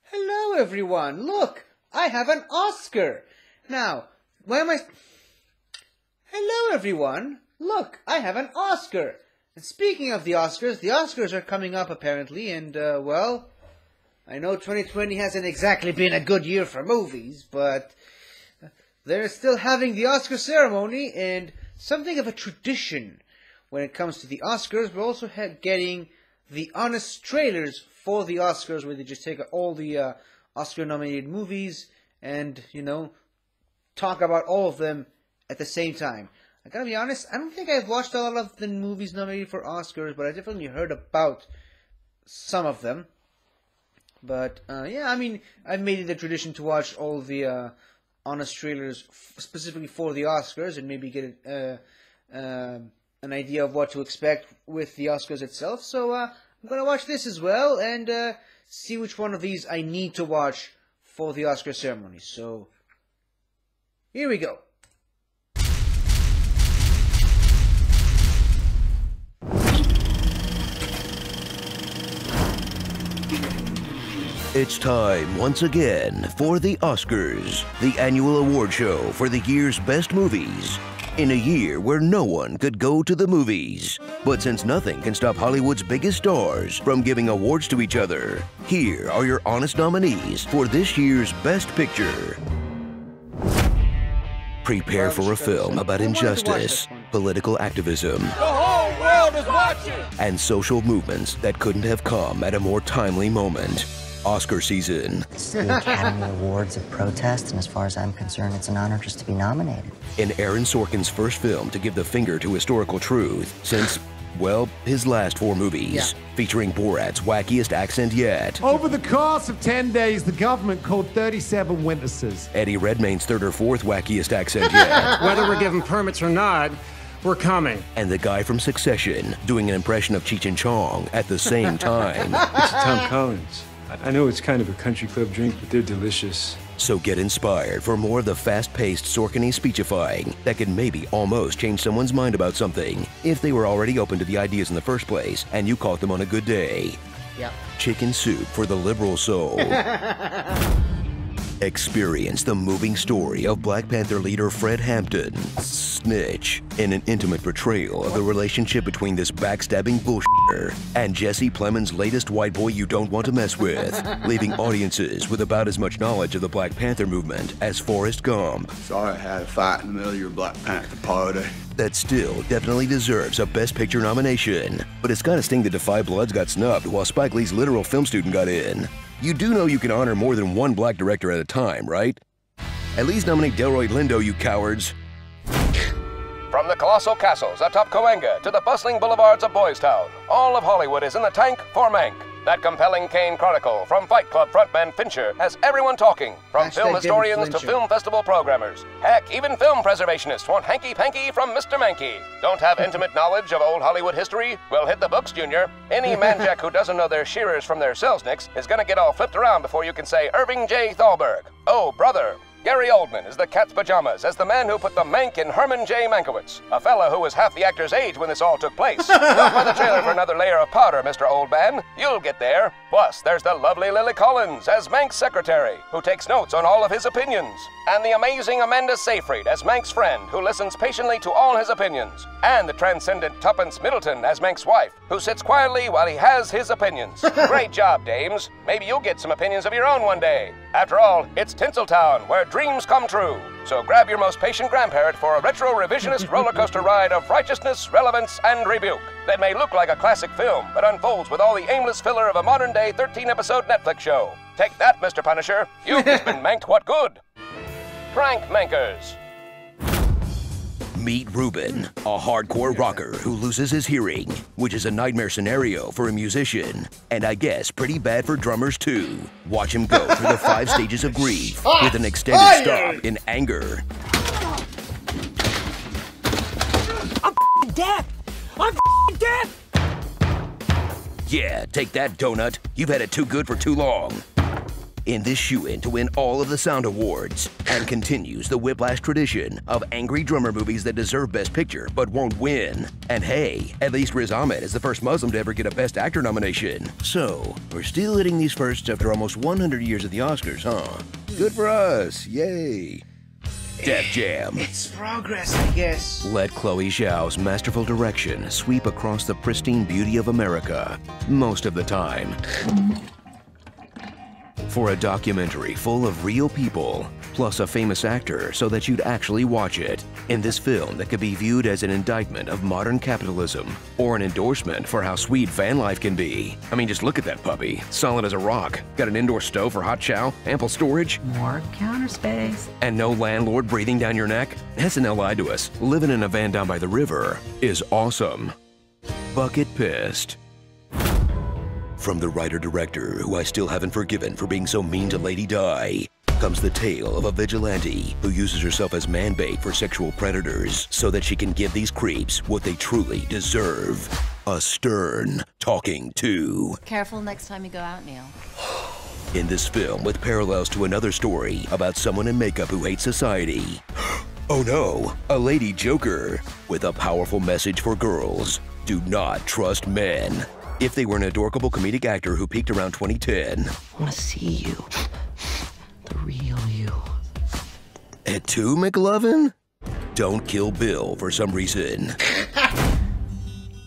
Hello, everyone. Look, I have an Oscar. Now, why am I... Hello, everyone. Look, I have an Oscar. And speaking of the Oscars are coming up, apparently, and, well, I know 2020 hasn't exactly been a good year for movies, but they're still having the Oscar ceremony, and something of a tradition when it comes to the Oscars. We're also getting the honest trailers for the Oscars, where they just take all the Oscar-nominated movies and, you know, talk about all of them at the same time. I gotta be honest, I don't think I've watched a lot of the movies nominated for Oscars, but I definitely heard about some of them. But, yeah, I mean, I've made it a tradition to watch all the honest trailers specifically for the Oscars and maybe get an idea of what to expect with the Oscars itself. So, I'm gonna watch this as well and see which one of these I need to watch for the Oscar ceremony. So, here we go. It's time once again for the Oscars, the annual award show for the year's best movies. In a year where no one could go to the movies. But since nothing can stop Hollywood's biggest stars from giving awards to each other, here are your honest nominees for this year's Best Picture. Prepare for a film about injustice, political activism, the whole world is watching, and social movements that couldn't have come at a more timely moment. Oscar season. It's the Academy Awards of protest, and as far as I'm concerned, it's an honor just to be nominated. In Aaron Sorkin's first film to give the finger to historical truth since, well, his last 4 movies, featuring Borat's wackiest accent yet. Over the course of 10 days, the government called 37 witnesses. Eddie Redmayne's 3rd or 4th wackiest accent yet. Whether we're given permits or not, we're coming. And the guy from Succession doing an impression of Cheech and Chong at the same time. It's Tom Collins. I know it's kind of a country club drink, but they're delicious. So get inspired for more of the fast-paced Sorkin-y speechifying that could maybe almost change someone's mind about something if they were already open to the ideas in the first place and you caught them on a good day. Yep. Chicken soup for the liberal soul. Experience the moving story of Black Panther leader Fred Hampton, Snitch, in an intimate portrayal of the relationship between this backstabbing bullshitter and Jesse Plemons' latest white boy you don't want to mess with, leaving audiences with about as much knowledge of the Black Panther movement as Forrest Gump. Sorry I had a fight in the middle of your Black Panther party. That still definitely deserves a Best Picture nomination, but it's gotta sting that Defy Bloods got snubbed while Spike Lee's literal film student got in. You do know you can honor more than one black director at a time, right? At least nominate Delroy Lindo, you cowards. From the colossal castles atop Cahuenga to the bustling boulevards of Boys Town, all of Hollywood is in the tank for Mank. That compelling Kane chronicle from Fight Club frontman Fincher has everyone talking, from film historians to film festival programmers. Heck, even film preservationists want hanky-panky from Mr. Mankey. Don't have intimate knowledge of old Hollywood history? Well, hit the books, Junior. Any manjack who doesn't know their shearers from their selznicks is gonna get all flipped around before you can say Irving J. Thalberg. Oh, brother. Gary Oldman is the cat's pajamas as the man who put the Mank in Herman J. Mankiewicz, a fella who was half the actor's age when this all took place. Don't buy the trailer for another layer of powder, Mr. Old Man. You'll get there. Plus, there's the lovely Lily Collins as Mank's secretary, who takes notes on all of his opinions. And the amazing Amanda Seyfried as Mank's friend, who listens patiently to all his opinions. And the transcendent Tuppence Middleton as Mank's wife, who sits quietly while he has his opinions. Great job, dames. Maybe you'll get some opinions of your own one day. After all, it's Tinseltown, where dreams come true. So grab your most patient grandparent for a retro revisionist roller coaster ride of righteousness, relevance, and rebuke that may look like a classic film, but unfolds with all the aimless filler of a modern-day 13-episode Netflix show. Take that, Mr. Punisher. You've just been manked what good. Prank Mankers. Meet Ruben, a hardcore rocker who loses his hearing, which is a nightmare scenario for a musician, and I guess pretty bad for drummers too. Watch him go through the 5 stages of grief with an extended stop in anger. I'm f***ing deaf! I'm f***ing deaf! Yeah, take that, donut. You've had it too good for too long. in this shoe-in to win all of the Sound Awards, and continues the Whiplash tradition of angry drummer movies that deserve Best Picture but won't win. And hey, at least Riz Ahmed is the first Muslim to ever get a Best Actor nomination. So, we're still hitting these firsts after almost 100 years at the Oscars, huh? Good for us, yay! Def Jam. It's progress, I guess. Let Chloe Zhao's masterful direction sweep across the pristine beauty of America, most of the time. For a documentary full of real people, plus a famous actor so that you'd actually watch it, in this film that could be viewed as an indictment of modern capitalism, or an endorsement for how sweet van life can be. I mean, just look at that puppy. Solid as a rock. Got an indoor stove for hot chow, ample storage, more counter space, and no landlord breathing down your neck. SNL lied to us. Living in a van down by the river is awesome. Bucket pissed. From the writer-director, who I still haven't forgiven for being so mean to Lady Di, comes the tale of a vigilante who uses herself as man-bait for sexual predators so that she can give these creeps what they truly deserve. A stern talking to. Careful next time you go out, Neil. In this film, with parallels to another story about someone in makeup who hates society. Oh no, a lady Joker with a powerful message for girls. Do not trust men. If they were an adorable comedic actor who peaked around 2010. I want to see you. The real you. At 2, McLovin? Don't kill Bill for some reason.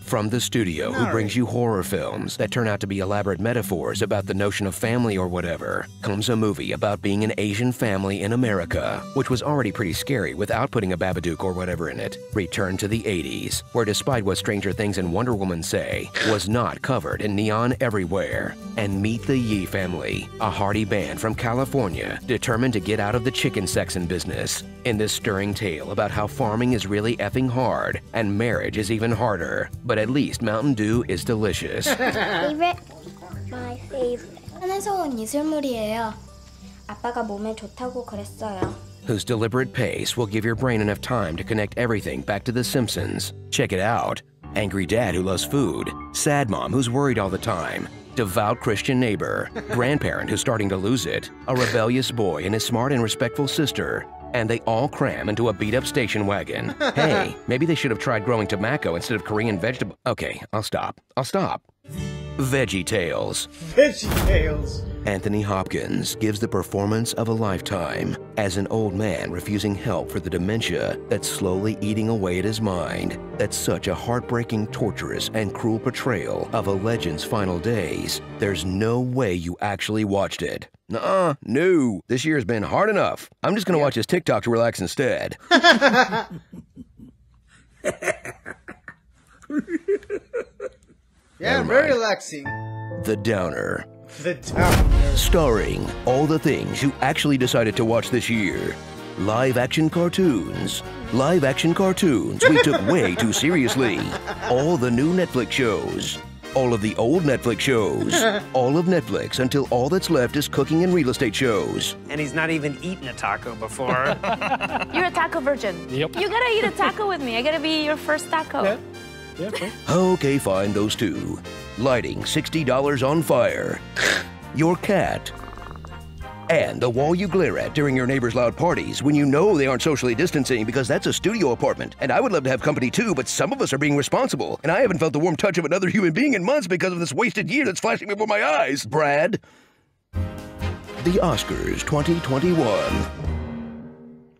From the studio who brings you horror films that turn out to be elaborate metaphors about the notion of family or whatever, comes a movie about being an Asian family in America, which was already pretty scary without putting a Babadook or whatever in it. Return to the 80s, where despite what Stranger Things and Wonder Woman say, was not covered in neon everywhere. And meet the Yee family, a hardy band from California determined to get out of the chicken sexing business. In this stirring tale about how farming is really effing hard and marriage is even harder. But at least Mountain Dew is delicious. Favorite? My favorite. 산에서 온 이슬물이에요. 아빠가 몸에 좋다고 그랬어요. Whose deliberate pace will give your brain enough time to connect everything back to The Simpsons. Check it out. Angry dad who loves food. Sad mom who's worried all the time. Devout Christian neighbor. Grandparent who's starting to lose it. A rebellious boy and his smart and respectful sister. And they all cram into a beat-up station wagon. Hey, maybe they should have tried growing tobacco instead of Korean vegetable. Okay, I'll stop. Veggie Tales. Veggie Tales. Anthony Hopkins gives the performance of a lifetime as an old man refusing help for the dementia that's slowly eating away at his mind. That's such a heartbreaking, torturous, and cruel portrayal of a legend's final days. There's no way you actually watched it. Nuh-uh, no. This year has been hard enough. I'm just gonna watch his TikTok to relax instead. Yeah, very relaxing. The Downer. The Downer. Starring all the things you actually decided to watch this year. Live-action cartoons. Live-action cartoons we took way too seriously. All the new Netflix shows. All of the old Netflix shows. All of Netflix until all that's left is cooking and real estate shows. And he's not even eaten a taco before. You're a taco virgin. Yep. You gotta eat a taco with me. I gotta be your first taco. Yeah. Okay, fine, those two. Lighting $60 on fire. Your cat. And the wall you glare at during your neighbor's loud parties when you know they aren't socially distancing because that's a studio apartment. And I would love to have company too, but some of us are being responsible. And I haven't felt the warm touch of another human being in months because of this wasted year that's flashing before my eyes, Brad. The Oscars 2021.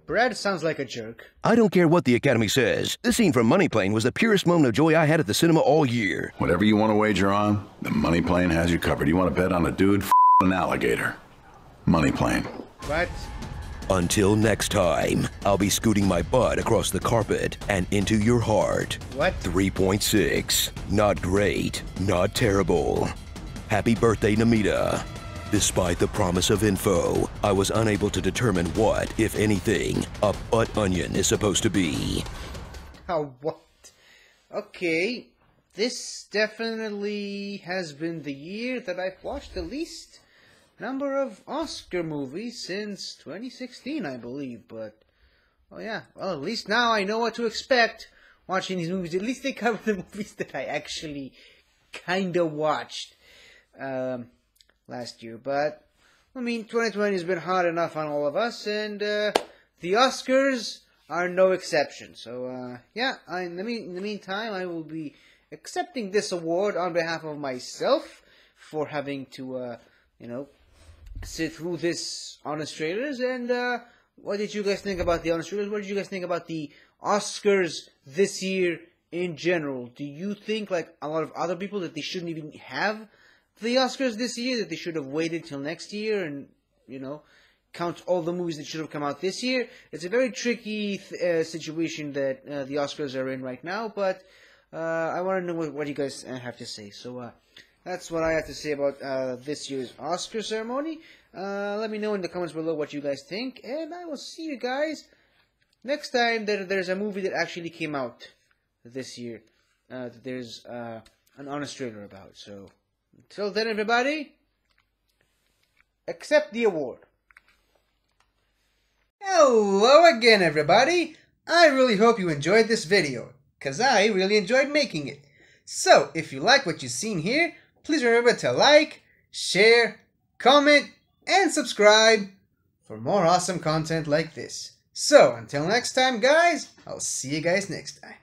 Brad sounds like a jerk. I don't care what the Academy says. This scene from Money Plane was the purest moment of joy I had at the cinema all year. Whatever you want to wager on, the Money Plane has you covered. You want to bet on a dude, an alligator. Money Plane. What? Until next time, I'll be scooting my butt across the carpet and into your heart. What? 3.6. Not great, not terrible. Happy birthday, Namita. Despite the promise of info, I was unable to determine what, if anything, a butt onion is supposed to be. Oh, what? Okay, this definitely has been the year that I've watched the least number of Oscar movies since 2016, I believe, but, oh yeah, well, at least now I know what to expect watching these movies. At least they cover the movies that I actually kinda watched last year, but I mean, 2020 has been hard enough on all of us, and the Oscars are no exception. So, yeah, in the meantime, I will be accepting this award on behalf of myself for having to, sit through this Honest Trailers. And what did you guys think about the Honest Trailers? What did you guys think about the Oscars this year in general? Do you think, like a lot of other people, that they shouldn't even have the Oscars this year, that they should have waited till next year and, count all the movies that should have come out this year? It's a very tricky situation that the Oscars are in right now, but I want to know what you guys have to say. So that's what I have to say about this year's Oscar ceremony. Let me know in the comments below what you guys think, and I will see you guys next time that there's a movie that actually came out this year that there's an Honest Trailer about. So until then, everybody, accept the award. Hello again, everybody. I really hope you enjoyed this video, because I really enjoyed making it. So, if you like what you've seen here, please remember to like, share, comment, and subscribe for more awesome content like this. So, until next time, guys, I'll see you guys next time.